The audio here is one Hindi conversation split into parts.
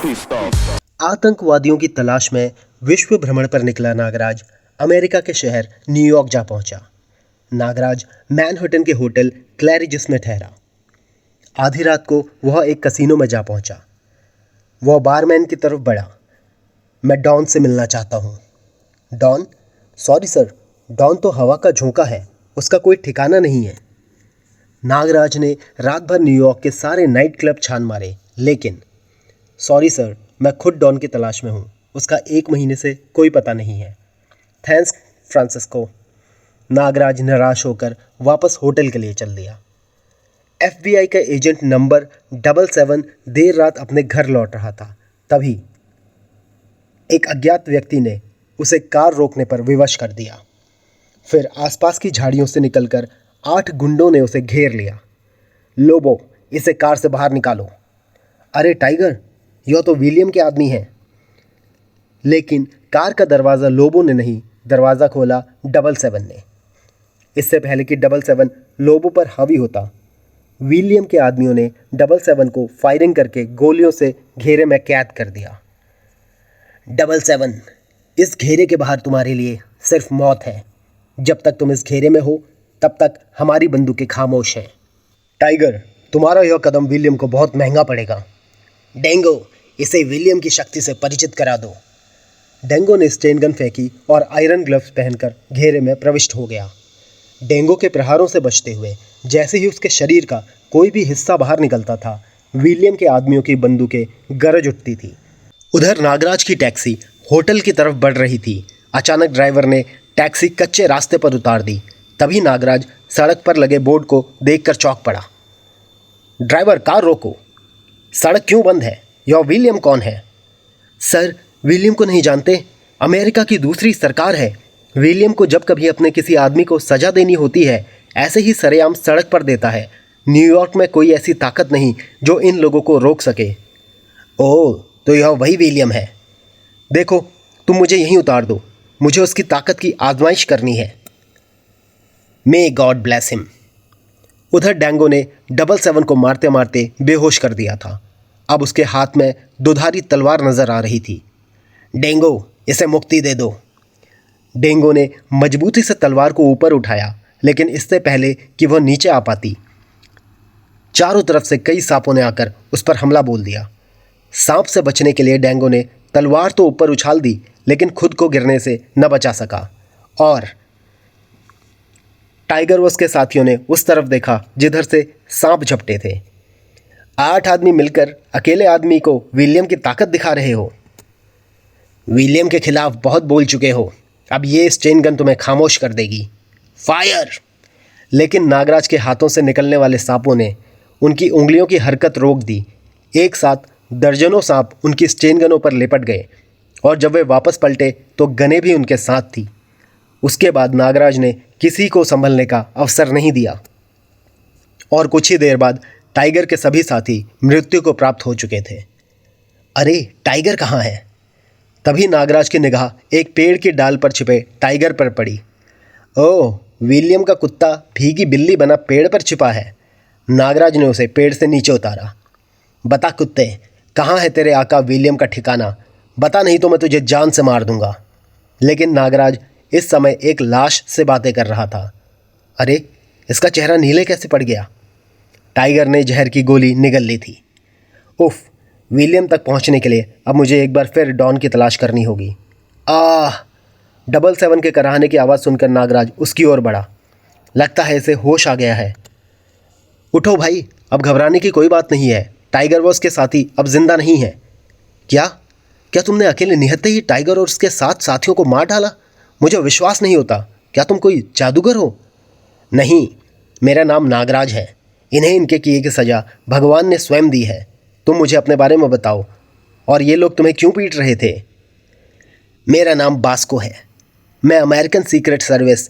आतंकवादियों की तलाश में विश्व भ्रमण पर निकला नागराज अमेरिका के शहर न्यूयॉर्क जा पहुंचा। नागराज मैनहट्टन के होटल क्लैरिजिस में ठहरा। आधी रात को वह एक कसीनो में जा पहुंचा। वह बारमैन की तरफ बढ़ा। मैं डॉन से मिलना चाहता हूँ। डॉन? सॉरी सर, डॉन तो हवा का झोंका है, उसका कोई ठिकाना नहीं है। नागराज ने रात भर न्यूयॉर्क के सारे नाइट क्लब छान मारे, लेकिन सॉरी सर, मैं खुद डॉन की तलाश में हूँ, उसका 1 महीने से कोई पता नहीं है। Thanks Francisco. नागराज निराश होकर वापस होटल के लिए चल दिया। FBI का एजेंट नंबर 77 देर रात अपने घर लौट रहा था। तभी एक अज्ञात व्यक्ति ने उसे कार रोकने पर विवश कर दिया। फिर आसपास की झाड़ियों से निकलकर 8 गुंडों ने उसे घेर लिया। लोबो, इसे कार से बाहर निकालो। अरे टाइगर, यह तो विलियम के आदमी हैं। लेकिन कार का दरवाज़ा लोबो ने नहीं, दरवाज़ा खोला 77 ने। इससे पहले कि 77 लोबो पर हावी होता, विलियम के आदमियों ने 77 को फायरिंग करके गोलियों से घेरे में कैद कर दिया। 77, इस घेरे के बाहर तुम्हारे लिए सिर्फ मौत है। जब तक तुम इस घेरे में हो तब तक हमारी बंदूकें खामोश हैं। टाइगर, तुम्हारा यह कदम विलियम को बहुत महंगा पड़ेगा। डेंगो, इसे विलियम की शक्ति से परिचित करा दो। डेंगो ने स्टेन गन फेंकी और आयरन ग्लव्स पहनकर घेरे में प्रविष्ट हो गया। डेंगो के प्रहारों से बचते हुए जैसे ही उसके शरीर का कोई भी हिस्सा बाहर निकलता था, विलियम के आदमियों की बंदूकें गरज उठती थी। उधर नागराज की टैक्सी होटल की तरफ बढ़ रही थी। अचानक ड्राइवर ने टैक्सी कच्चे रास्ते पर उतार दी। तभी नागराज सड़क पर लगे बोर्ड को देखकर चौंक पड़ा। ड्राइवर, कार रोको। सड़क क्यों बंद है? यह विलियम कौन है? सर, विलियम को नहीं जानते? अमेरिका की दूसरी सरकार है। विलियम को जब कभी अपने किसी आदमी को सजा देनी होती है, ऐसे ही सरेआम सड़क पर देता है। न्यूयॉर्क में कोई ऐसी ताकत नहीं जो इन लोगों को रोक सके। ओह, तो यह वही विलियम है। देखो, तुम मुझे यहीं उतार दो, मुझे उसकी ताकत की आजमाइश करनी है। May God bless him. उधर डेंगो ने 77 को मारते मारते बेहोश कर दिया था। अब उसके हाथ में दुधारी तलवार नजर आ रही थी। डेंगो, इसे मुक्ति दे दो। डेंगो ने मजबूती से तलवार को ऊपर उठाया, लेकिन इससे पहले कि वह नीचे आ पाती, चारों तरफ से कई सांपों ने आकर उस पर हमला बोल दिया। सांप से बचने के लिए डेंगो ने तलवार तो ऊपर उछाल दी, लेकिन खुद को गिरने से न बचा सका। और टाइगर व उसके साथियों ने उस तरफ देखा जिधर से सांप झपटे थे। 8 आदमी मिलकर अकेले आदमी को विलियम की ताकत दिखा रहे हो। विलियम के खिलाफ बहुत बोल चुके हो, अब ये स्टेन गन तुम्हें खामोश कर देगी। फायर! लेकिन नागराज के हाथों से निकलने वाले सांपों ने उनकी उंगलियों की हरकत रोक दी। एक साथ दर्जनों सांप उनकी स्टेन गनों पर लिपट गए, और जब वे वापस पलटे तो गनें भी उनके साथ थी। उसके बाद नागराज ने किसी को संभलने का अवसर नहीं दिया, और कुछ ही देर बाद टाइगर के सभी साथी मृत्यु को प्राप्त हो चुके थे। अरे, टाइगर कहाँ है? तभी नागराज की निगाह एक पेड़ की डाल पर छिपे टाइगर पर पड़ी। ओह, विलियम का कुत्ता भीगी बिल्ली बना पेड़ पर छिपा है। नागराज ने उसे पेड़ से नीचे उतारा। बता कुत्ते, कहाँ है तेरे आका विलियम का ठिकाना? बता, नहीं तो मैं तुझे जान से मार दूंगा। लेकिन नागराज इस समय एक लाश से बातें कर रहा था। अरे, इसका चेहरा नीले कैसे पड़ गया? टाइगर ने जहर की गोली निगल ली थी। उफ, विलियम तक पहुंचने के लिए अब मुझे एक बार फिर डॉन की तलाश करनी होगी। 77 के कराहने की आवाज़ सुनकर नागराज उसकी ओर बढ़ा। लगता है इसे होश आ गया है। उठो भाई, अब घबराने की कोई बात नहीं है। टाइगर व उसके साथी अब जिंदा नहीं है। क्या तुमने अकेले निहत्ते ही टाइगर और उसके 7 साथियों को मार डाला? मुझे विश्वास नहीं होता। क्या तुम कोई जादूगर हो? नहीं, मेरा नाम नागराज है। इन्हें इनके किए की सज़ा भगवान ने स्वयं दी है। तुम मुझे अपने बारे में बताओ, और ये लोग तुम्हें क्यों पीट रहे थे? मेरा नाम बास्को है। मैं American secret service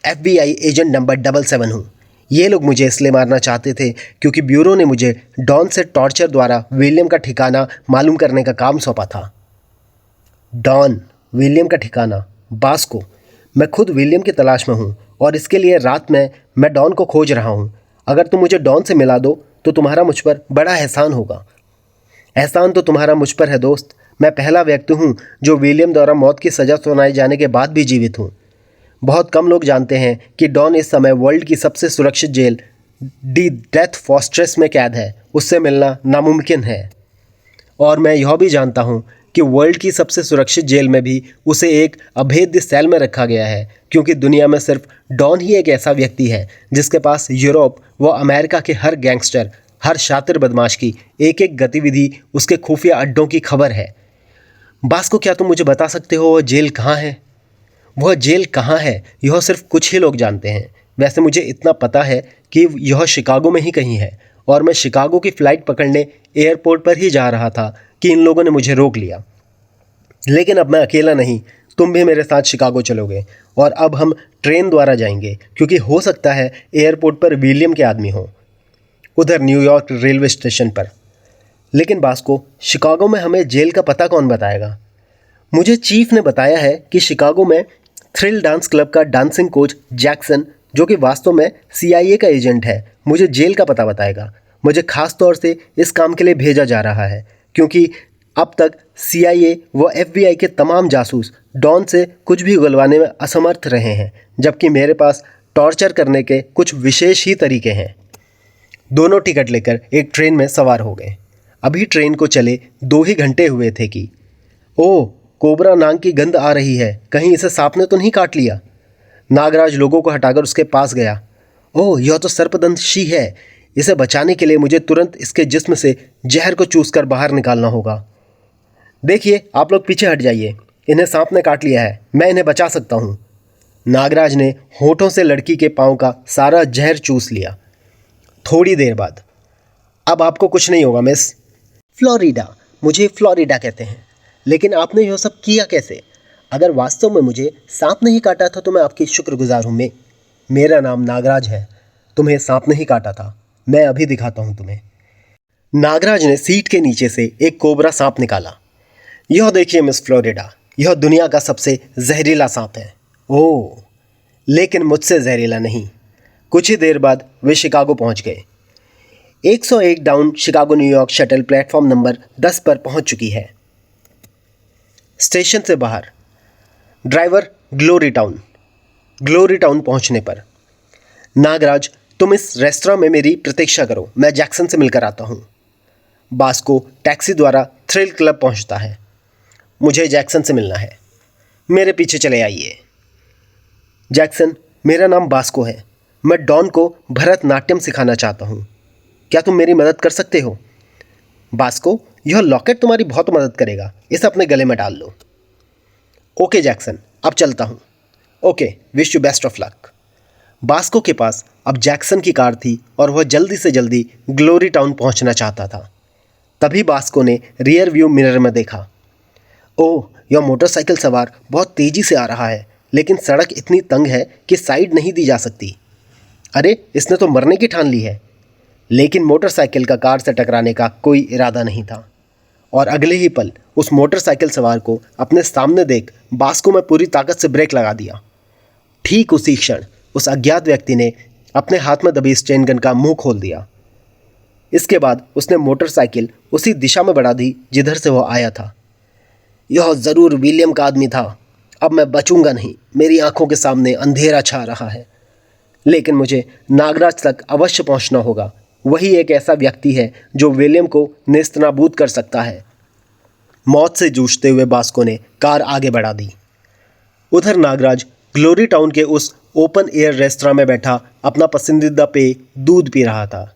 FBI agent number 77 हूँ। ये लोग मुझे इसलिए मारना चाहते थे क्योंकि ब्यूरो ने मुझे डॉन से टॉर्चर द्वारा विलियम का ठिकाना मालूम करने का काम सौंपा था। डॉन, विलियम का ठिकाना, बास्को, मैं खुद विलियम की तलाश में हूँ, और इसके लिए रात में मैं डॉन को खोज रहा हूँ। अगर तुम मुझे डॉन से मिला दो तो तुम्हारा मुझ पर बड़ा एहसान होगा। एहसान तो तुम्हारा मुझ पर है दोस्त। मैं पहला व्यक्ति हूँ जो विलियम द्वारा मौत की सज़ा सुनाए जाने के बाद भी जीवित हूँ। बहुत कम लोग जानते हैं कि डॉन इस समय वर्ल्ड की सबसे सुरक्षित जेल दी डेथ फॉर्ट्रेस में कैद है। उससे मिलना नामुमकिन है। और मैं यह भी जानता हूँ कि वर्ल्ड की सबसे सुरक्षित जेल में भी उसे एक अभेद्य सेल में रखा गया है, क्योंकि दुनिया में सिर्फ डॉन ही एक ऐसा व्यक्ति है जिसके पास यूरोप व अमेरिका के हर गैंगस्टर, हर शातिर बदमाश की एक एक गतिविधि, उसके खुफिया अड्डों की खबर है। बास्को, क्या तुम मुझे बता सकते हो वह जेल कहाँ है? वह जेल कहाँ है यह सिर्फ कुछ ही लोग जानते हैं। वैसे मुझे इतना पता है कि यह शिकागो में ही कहीं है, और मैं शिकागो की फ़्लाइट पकड़ने एयरपोर्ट पर ही जा रहा था कि इन लोगों ने मुझे रोक लिया। लेकिन अब मैं अकेला नहीं, तुम भी मेरे साथ शिकागो चलोगे, और अब हम ट्रेन द्वारा जाएंगे, क्योंकि हो सकता है एयरपोर्ट पर विलियम के आदमी हों, उधर न्यूयॉर्क रेलवे स्टेशन पर। लेकिन बास्को, शिकागो में हमें जेल का पता कौन बताएगा? मुझे चीफ ने बताया है कि शिकागो में थ्रिल डांस क्लब का डांसिंग कोच जैक्सन, जो कि वास्तव में CIA का एजेंट है, मुझे जेल का पता बताएगा। मुझे खास तौर से इस काम के लिए भेजा जा रहा है, क्योंकि अब तक CIA व FBI के तमाम जासूस डॉन से कुछ भी उगलवाने में असमर्थ रहे हैं, जबकि मेरे पास टॉर्चर करने के कुछ विशेष ही तरीके हैं। दोनों टिकट लेकर एक ट्रेन में सवार हो गए। अभी ट्रेन को चले 2 ही घंटे हुए थे कि ओह, कोबरा नाग की गंध आ रही है, कहीं इसे सांप ने तो नहीं काट लिया? नागराज लोगों को हटाकर उसके पास गया। ओह, यह तो सर्पदंशी है। इसे बचाने के लिए मुझे तुरंत इसके जिस्म से जहर को चूसकर बाहर निकालना होगा। देखिए, आप लोग पीछे हट जाइए, इन्हें सांप ने काट लिया है, मैं इन्हें बचा सकता हूँ। नागराज ने होठों से लड़की के पाँव का सारा जहर चूस लिया। थोड़ी देर बाद, अब आपको कुछ नहीं होगा मिस। फ्लोरिडा, मुझे फ्लोरिडा कहते हैं। लेकिन आपने यह सब किया कैसे? अगर वास्तव में मुझे सांप नहीं काटा था तो मैं आपकी शुक्रगुजार हूँ। मेरा नाम नागराज है। तुम्हें सांप नहीं काटा था, मैं अभी दिखाता हूँ तुम्हें। नागराज ने सीट के नीचे से एक कोबरा सांप निकाला। यह देखिए मिस फ्लोरिडा, यह दुनिया का सबसे जहरीला सांप है। ओह, लेकिन मुझसे जहरीला नहीं। कुछ ही देर बाद वे शिकागो पहुंच गए। 101 down Chicago New York shuttle platform number 10 पर पहुंच चुकी है। स्टेशन से बाहर ड्राइवर ग्लोरी टाउन पहुंचने पर, नागराज, तुम इस रेस्तरां में मेरी प्रतीक्षा करो, मैं जैक्सन से मिलकर आता हूं। बास्को टैक्सी द्वारा थ्रिल क्लब पहुंचता है। मुझे जैक्सन से मिलना है, मेरे पीछे चले आइए। जैक्सन, मेरा नाम बास्को है। मैं डॉन को भरतनाट्यम सिखाना चाहता हूँ। क्या तुम मेरी मदद कर सकते हो? बास्को, यह लॉकेट तुम्हारी बहुत मदद करेगा, इसे अपने गले में डाल लो। ओके जैक्सन, अब चलता हूँ। Okay, wish you best of luck. Basco के पास अब जैक्सन की कार थी और वह जल्दी से जल्दी ग्लोरी टाउन पहुँचना चाहता था। तभी बास्को ने रियर व्यू मिरर में देखा। ओह, यह मोटरसाइकिल सवार बहुत तेज़ी से आ रहा है, लेकिन सड़क इतनी तंग है कि साइड नहीं दी जा सकती। अरे, इसने तो मरने की ठान ली है। लेकिन मोटरसाइकिल का कार से टकराने का कोई इरादा नहीं था, और अगले ही पल उस मोटरसाइकिल सवार को अपने सामने देख बास्को में पूरी ताकत से ब्रेक लगा दिया। ठीक उसी क्षण उस अज्ञात व्यक्ति ने अपने हाथ में दबी स्टेन गन का मुंह खोल दिया। इसके बाद उसने मोटरसाइकिल उसी दिशा में बढ़ा दी जिधर से वह आया था। यह ज़रूर विलियम का आदमी था। अब मैं बचूंगा नहीं, मेरी आंखों के सामने अंधेरा छा रहा है। लेकिन मुझे नागराज तक अवश्य पहुंचना होगा। वही एक ऐसा व्यक्ति है जो विलियम को नेस्तनाबूद कर सकता है। मौत से जूझते हुए बास्को ने कार आगे बढ़ा दी। उधर नागराज ग्लोरी टाउन के उस ओपन एयर रेस्तरां में बैठा अपना पसंदीदा पेय दूध पी रहा था।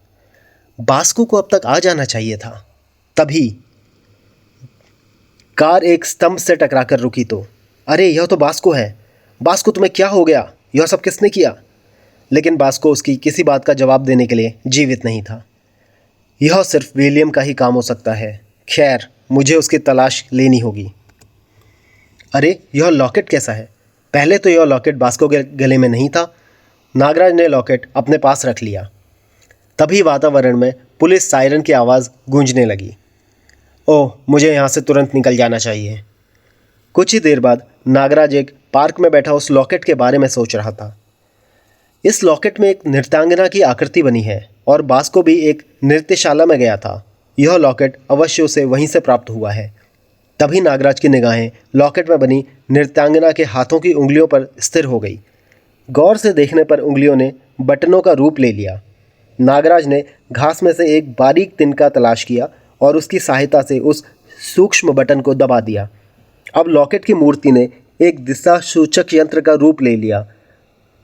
बास्को को अब तक आ जाना चाहिए था। तभी कार एक स्तंभ से टकराकर रुकी तो, अरे यह तो बास्को है। बास्को, तुम्हें क्या हो गया? यह सब किसने किया? लेकिन बास्को उसकी किसी बात का जवाब देने के लिए जीवित नहीं था। यह सिर्फ विलियम का ही काम हो सकता है। खैर, मुझे उसकी तलाश लेनी होगी। अरे, यह लॉकेट कैसा है? पहले तो यह लॉकेट बास्को के गले में नहीं था। नागराज ने लॉकेट अपने पास रख लिया। तभी वातावरण में पुलिस सायरन की आवाज़ गूंजने लगी। ओह, मुझे यहाँ से तुरंत निकल जाना चाहिए। कुछ ही देर बाद नागराज एक पार्क में बैठा उस लॉकेट के बारे में सोच रहा था। इस लॉकेट में एक नृत्यांगना की आकृति बनी है, और बास्को भी एक नृत्यशाला में गया था यह लॉकेट अवश्य उसे वहीं से प्राप्त हुआ है। तभी नागराज की निगाहें लॉकेट में बनी नृत्यांगना के हाथों की उंगलियों पर स्थिर हो गई। गौर से देखने पर उंगलियों ने बटनों का रूप ले लिया। नागराज ने घास में से एक बारीक तिनका तलाश किया और उसकी सहायता से उस सूक्ष्म बटन को दबा दिया। अब लॉकेट की मूर्ति ने एक दिशा सूचक यंत्र का रूप ले लिया।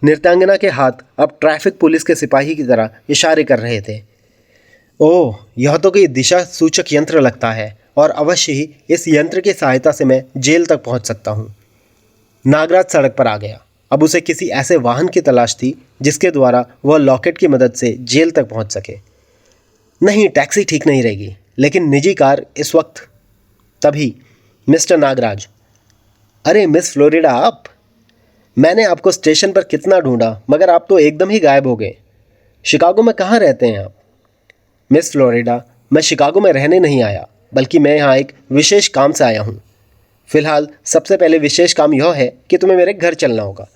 नृत्यांगना के हाथ अब ट्रैफिक पुलिस के सिपाही की तरह इशारे कर रहे थे। ओह, यह तो कोई दिशा सूचक यंत्र लगता है और अवश्य ही इस यंत्र की सहायता से मैं जेल तक पहुंच सकता हूं। नागराज सड़क पर आ गया। अब उसे किसी ऐसे वाहन की तलाश थी जिसके द्वारा वह लॉकेट की मदद से जेल तक पहुंच सके। नहीं, टैक्सी ठीक नहीं रहेगी, लेकिन निजी कार इस वक्त। तभी मिस्टर नागराज, अरे मिस फ्लोरिडा, आप! मैंने आपको स्टेशन पर कितना ढूंढा, मगर आप तो एकदम ही गायब हो गए। शिकागो में कहाँ रहते हैं आप? मिस फ्लोरिडा, मैं शिकागो में रहने नहीं आया, बल्कि मैं यहाँ एक विशेष काम से आया हूँ। फिलहाल सबसे पहले विशेष काम यह है कि तुम्हें मेरे घर चलना होगा।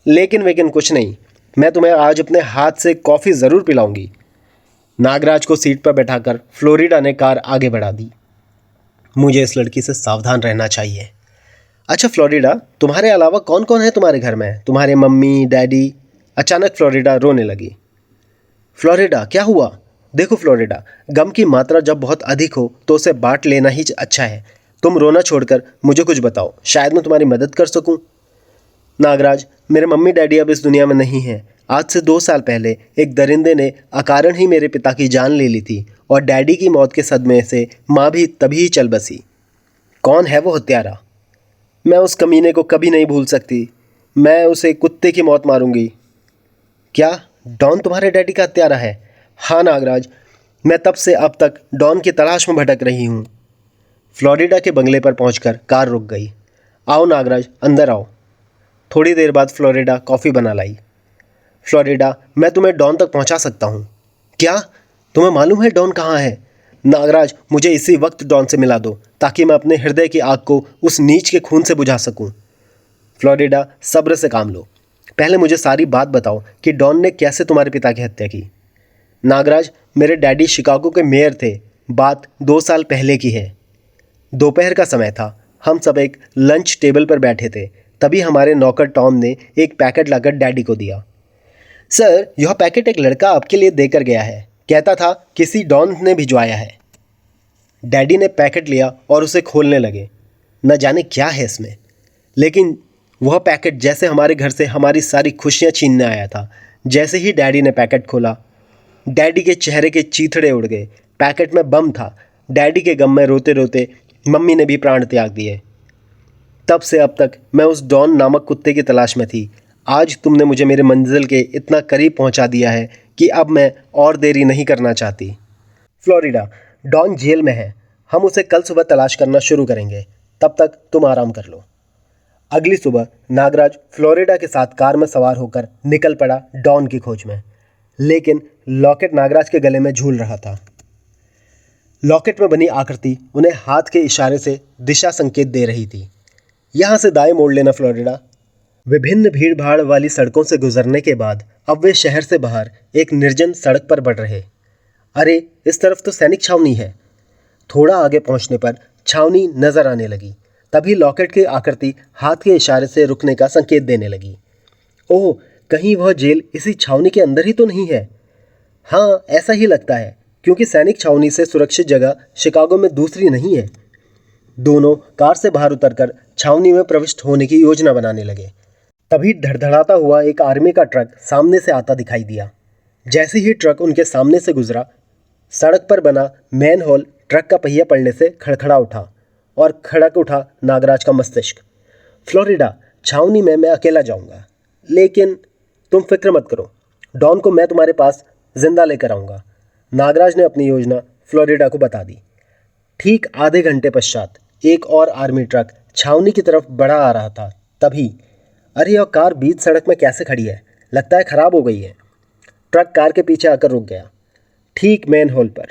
लेकिन कुछ नहीं, मैं तुम्हें आज अपने हाथ से कॉफ़ी ज़रूर पिलाऊंगी। नागराज को सीट पर बैठाकर फ्लोरिडा ने कार आगे बढ़ा दी। मुझे इस लड़की से सावधान रहना चाहिए। अच्छा फ्लोरिडा, तुम्हारे अलावा कौन कौन है तुम्हारे घर में? तुम्हारे मम्मी, डैडी? अचानक फ्लोरिडा रोने लगी। फ्लोरिडा, क्या हुआ? देखो फ्लोरिडा, गम की मात्रा जब बहुत अधिक हो तो उसे बांट लेना ही अच्छा है। तुम रोना छोड़कर मुझे कुछ बताओ, शायद मैं तुम्हारी मदद कर सकूं। नागराज, मेरे मम्मी डैडी अब इस दुनिया में नहीं हैं। आज से 2 साल पहले एक दरिंदे ने अकारण ही मेरे पिता की जान ले ली थी और डैडी की मौत के सदमे से माँ भी तभी ही चल बसी। कौन है वो हत्यारा? मैं उस कमीने को कभी नहीं भूल सकती। मैं उसे कुत्ते की मौत मारूंगी। क्या डॉन तुम्हारे डैडी का हत्यारा है? हाँ नागराज, मैं तब से अब तक डॉन की तलाश में भटक रही हूँ। फ्लोरिडा के बंगले पर पहुंचकर कार रुक गई। आओ नागराज, अंदर आओ। थोड़ी देर बाद फ्लोरिडा कॉफ़ी बना लाई। फ्लोरिडा, मैं तुम्हें डॉन तक पहुंचा सकता हूँ। क्या तुम्हें मालूम है डॉन कहाँ है? नागराज, मुझे इसी वक्त डॉन से मिला दो ताकि मैं अपने हृदय की आग को उस नीच के खून से बुझा सकूं। फ्लोरिडा, सब्र से काम लो। पहले मुझे सारी बात बताओ कि डॉन ने कैसे तुम्हारे पिता की हत्या की। नागराज, मेरे डैडी शिकागो के मेयर थे। बात 2 साल पहले की है। दोपहर का समय था। हम सब एक लंच टेबल पर बैठे थे। तभी हमारे नौकर टॉम ने एक पैकेट लाकर डैडी को दिया। सर, यह पैकेट एक लड़का आपके लिए देकर गया है। कहता था किसी डॉन ने भिजवाया है। डैडी ने पैकेट लिया और उसे खोलने लगे। न जाने क्या है इसमें, लेकिन वह पैकेट जैसे हमारे घर से हमारी सारी खुशियां छीनने आया था। जैसे ही डैडी ने पैकेट खोला, डैडी के चेहरे के चीथड़े उड़ गए। पैकेट में बम था। डैडी के गम में रोते रोते मम्मी ने भी प्राण त्याग दिए। तब से अब तक मैं उस डॉन नामक कुत्ते की तलाश में थी। आज तुमने मुझे मेरे मंजिल के इतना करीब पहुंचा दिया है कि अब मैं और देरी नहीं करना चाहती। फ्लोरिडा, डॉन जेल में है। हम उसे कल सुबह तलाश करना शुरू करेंगे। तब तक तुम आराम कर लो। अगली सुबह नागराज फ्लोरिडा के साथ कार में सवार होकर निकल पड़ा डॉन की खोज में। लेकिन लॉकेट नागराज के गले में झूल रहा था। लॉकेट में बनी आकृति उन्हें हाथ के इशारे से दिशा संकेत दे रही थी। यहाँ से दाएं मोड़ लेना फ्लोरिडा। विभिन्न भीड़ भाड़ वाली सड़कों से गुजरने के बाद अब वे शहर से बाहर एक निर्जन सड़क पर बढ़ रहे। अरे, इस तरफ तो सैनिक छावनी है। थोड़ा आगे पहुंचने पर छावनी नजर आने लगी। तभी लॉकेट की आकृति हाथ के इशारे से रुकने का संकेत देने लगी। ओह, कहीं वह जेल इसी छावनी के अंदर ही तो नहीं है? हाँ, ऐसा ही लगता है, क्योंकि सैनिक छावनी से सुरक्षित जगह शिकागो में दूसरी नहीं है। दोनों कार से बाहर उतरकर छावनी में प्रविष्ट होने की योजना बनाने लगे। तभी धड़धड़ाता हुआ एक आर्मी का ट्रक सामने से आता दिखाई दिया। जैसे ही ट्रक उनके सामने से गुजरा, सड़क पर बना मैन होल ट्रक का पहिया पड़ने से खड़खड़ा उठा और खड़क उठा नागराज का मस्तिष्क। फ्लोरिडा, छावनी में मैं अकेला जाऊंगा, लेकिन तुम फिक्र मत करो, डॉन को मैं तुम्हारे पास जिंदा लेकर आऊँगा। नागराज ने अपनी योजना फ्लोरिडा को बता दी। ठीक आधे घंटे पश्चात एक और आर्मी ट्रक छावनी की तरफ बढ़ा आ रहा था। तभी, अरे यह कार बीच सड़क में कैसे खड़ी है? लगता है खराब हो गई है। ट्रक कार के पीछे आकर रुक गया, ठीक मेन होल पर।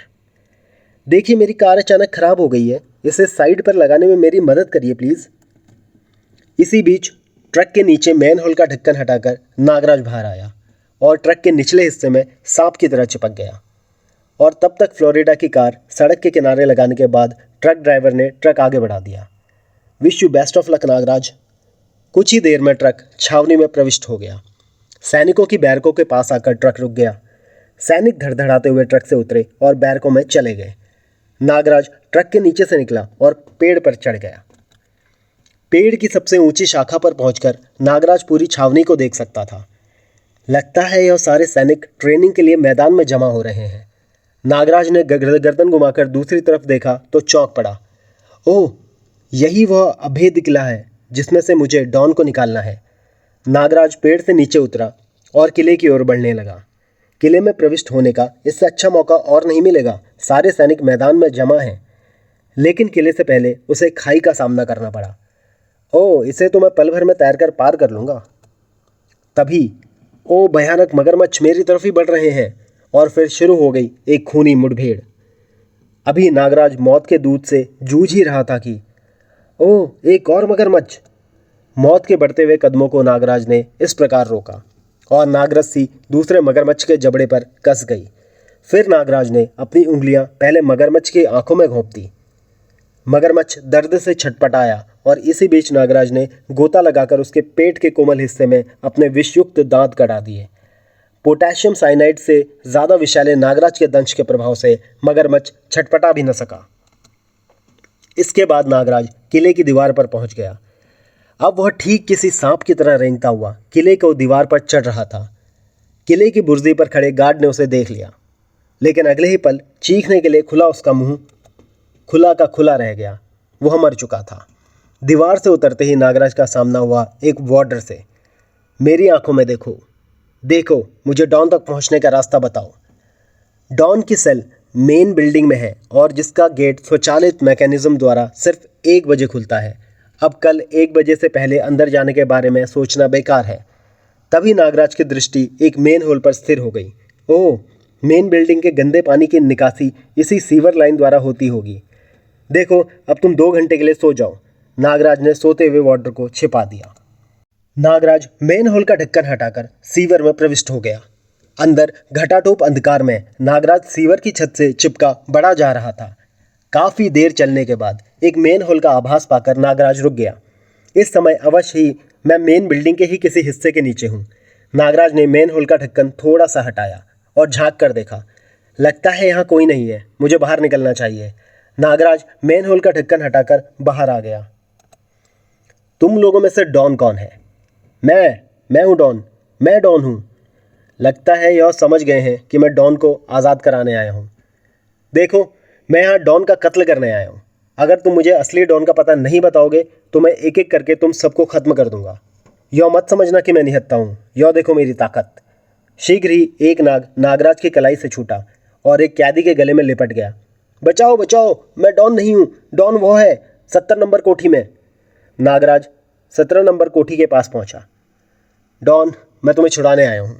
देखिए, मेरी कार अचानक खराब हो गई है, इसे साइड पर लगाने में मेरी मदद करिए प्लीज़। इसी बीच ट्रक के नीचे मेन होल का ढक्कन हटाकर नागराज बाहर आया और ट्रक के निचले हिस्से में सांप की तरह चिपक गया। और तब तक फ्लोरिडा की कार सड़क के किनारे लगाने के बाद ट्रक ड्राइवर ने ट्रक आगे बढ़ा दिया। Wish you best of luck Nagraj. कुछ ही देर में ट्रक छावनी में प्रविष्ट हो गया। सैनिकों की बैरकों के पास आकर ट्रक रुक गया। सैनिक धड़धड़ाते हुए ट्रक से उतरे और बैरकों में चले गए। नागराज ट्रक के नीचे से निकला और पेड़ पर चढ़ गया। पेड़ की सबसे ऊंची शाखा पर पहुंचकर नागराज पूरी छावनी को देख सकता था। लगता है यह सारे सैनिक ट्रेनिंग के लिए मैदान में जमा हो रहे हैं। नागराज ने गर्दन घुमाकर दूसरी तरफ देखा तो चौंक पड़ा। ओह, यही वह अभेद्य किला है जिसमें से मुझे डॉन को निकालना है। नागराज पेड़ से नीचे उतरा और किले की ओर बढ़ने लगा। किले में प्रविष्ट होने का इससे अच्छा मौका और नहीं मिलेगा। सारे सैनिक मैदान में जमा हैं। लेकिन किले से पहले उसे खाई का सामना करना पड़ा। ओह, इसे तो मैं पल भर में तैरकर पार कर लूँगा। तभी ओ भयानक मगरमच्छ मेरी तरफ ही बढ़ रहे हैं और फिर शुरू हो गई एक खूनी मुठभेड़। अभी नागराज मौत के दूत से जूझ ही रहा था कि ओह, एक और मगरमच्छ। मौत के बढ़ते हुए कदमों को नागराज ने इस प्रकार रोका और नागरस्सी दूसरे मगरमच्छ के जबड़े पर कस गई। फिर नागराज ने अपनी उंगलियां पहले मगरमच्छ की आंखों में घोंप दी। मगरमच्छ दर्द से छटपटाया और इसी बीच नागराज ने गोता लगाकर उसके पेट के कोमल हिस्से में अपने विषयुक्त दांत गड़ा दिए। पोटेशियम साइनाइड से ज़्यादा विषैले नागराज के दंश के प्रभाव से मगरमच्छ छटपटा भी न सका। इसके बाद नागराज किले की दीवार पर पहुंच गया। अब वह ठीक किसी सांप की तरह रेंगता हुआ किले को दीवार पर चढ़ रहा था। किले की बुर्जी पर खड़े गार्ड ने उसे देख लिया, लेकिन अगले ही पल चीखने के लिए खुला उसका मुंह खुला का खुला रह गया। वह मर चुका था। दीवार से उतरते ही नागराज का सामना हुआ एक वार्डर से। मेरी आंखों में देखो, देखो, मुझे डॉन तक पहुंचने का रास्ता बताओ। डॉन की सेल मेन बिल्डिंग में है और जिसका गेट स्वचालित मैकेनिज्म द्वारा सिर्फ 1 बजे खुलता है। अब कल 1 बजे से पहले अंदर जाने के बारे में सोचना बेकार है। तभी नागराज की दृष्टि एक मेन होल पर स्थिर हो गई। ओह, मेन बिल्डिंग के गंदे पानी की निकासी इसी सीवर लाइन द्वारा होती होगी। देखो, अब तुम 2 घंटे के लिए सो जाओ। नागराज ने सोते हुए वार्डर को छिपा दिया। नागराज मेन होल का ढक्कन हटाकर सीवर में प्रविष्ट हो गया। अंदर घटाटोप अंधकार में नागराज सीवर की छत से चिपका बढ़ा जा रहा था। काफी देर चलने के बाद एक मेन होल का आभास पाकर नागराज रुक गया। इस समय अवश्य ही मैं मेन बिल्डिंग के ही किसी हिस्से के नीचे हूँ। नागराज ने मेन होल का ढक्कन थोड़ा सा हटाया और झांक कर देखा। लगता है यहाँ कोई नहीं है, मुझे बाहर निकलना चाहिए। नागराज मेन होल का ढक्कन हटाकर बाहर आ गया। तुम लोगों में से डॉन कौन है? मैं हूँ डॉन। मैं डॉन हूँ। लगता है यह समझ गए हैं कि मैं डॉन को आज़ाद कराने आया हूँ। देखो, मैं यहाँ डॉन का कत्ल करने आया हूँ। अगर तुम मुझे असली डॉन का पता नहीं बताओगे तो मैं एक एक करके तुम सबको ख़त्म कर दूंगा। यह मत समझना कि मैं निहत्था हूँ। यह देखो मेरी ताकत। शीघ्र ही एक नाग नागराज की कलाई से छूटा और एक कैदी के गले में लिपट गया। बचाओ बचाओ, मैं डॉन नहीं हूँ। डॉन वो है 70 नंबर कोठी में। नागराज 17 नंबर कोठी के पास पहुंचा। डॉन, मैं तुम्हें छुड़ाने आया हूँ।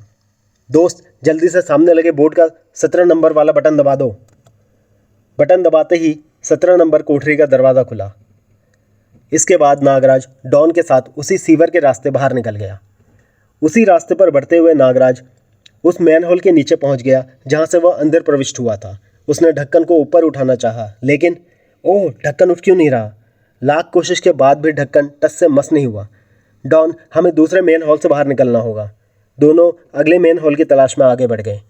दोस्त, जल्दी से सामने लगे बोर्ड का 17 नंबर वाला बटन दबा दो। बटन दबाते ही 17 नंबर कोठरी का दरवाज़ा खुला। इसके बाद नागराज डॉन के साथ उसी सीवर के रास्ते बाहर निकल गया। उसी रास्ते पर बढ़ते हुए नागराज उस मैनहोल के नीचे पहुंच गया जहां से वह अंदर प्रविष्ट हुआ था। उसने ढक्कन को ऊपर उठाना चाहा, लेकिन ओह, ढक्कन उठ क्यों नहीं रहा। लाख कोशिश के बाद भी ढक्कन टस से मस नहीं हुआ। डॉन, हमें दूसरे मेन हॉल से बाहर निकलना होगा। दोनों अगले मेन हॉल की तलाश में आगे बढ़ गए।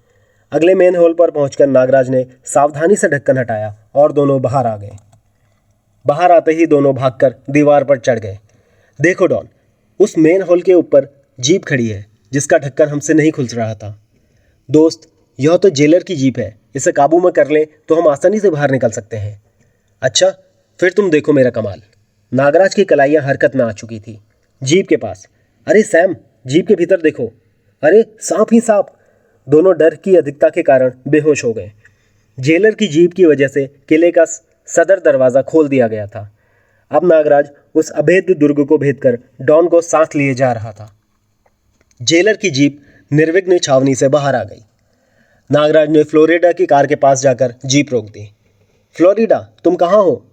अगले मेन हॉल पर पहुंचकर नागराज ने सावधानी से ढक्कन हटाया और दोनों बाहर आ गए। बाहर आते ही दोनों भागकर दीवार पर चढ़ गए। देखो डॉन, उस मेन हॉल के ऊपर जीप खड़ी है जिसका ढक्कन हमसे नहीं खुल रहा था। दोस्त, यह तो जेलर की जीप है। इसे काबू में कर लें तो हम आसानी से बाहर निकल सकते हैं। अच्छा, फिर तुम देखो मेरा कमाल। नागराज की कलाइयाँ हरकत में आ चुकी थी। जीप के पास, अरे सैम, जीप के भीतर देखो। अरे सांप ही सांप। दोनों डर की अधिकता के कारण बेहोश हो गए। जेलर की जीप की वजह से किले का सदर दरवाज़ा खोल दिया गया था। अब नागराज उस अभेद्य दुर्ग को भेद कर डॉन को साथ लिए जा रहा था। जेलर की जीप निर्विघ्न छावनी से बाहर आ गई। नागराज ने फ्लोरिडा की कार के पास जाकर जीप रोक दी। फ्लोरिडा, तुम कहाँ हो?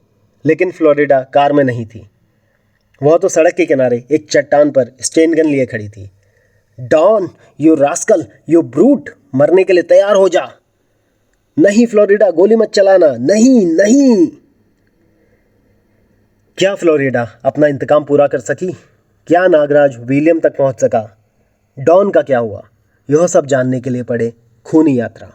लेकिन फ्लोरिडा कार में नहीं थी। वह तो सड़क के किनारे एक चट्टान पर स्टेन गन लिए खड़ी थी। Don, you rascal, you brute, मरने के लिए तैयार हो जा। नहीं फ्लोरिडा, गोली मत चलाना, नहीं नहीं। क्या फ्लोरिडा अपना इंतकाम पूरा कर सकी? क्या नागराज विलियम तक पहुंच सका? डॉन का क्या हुआ? यह सब जानने के लिए पड़े खूनी यात्रा।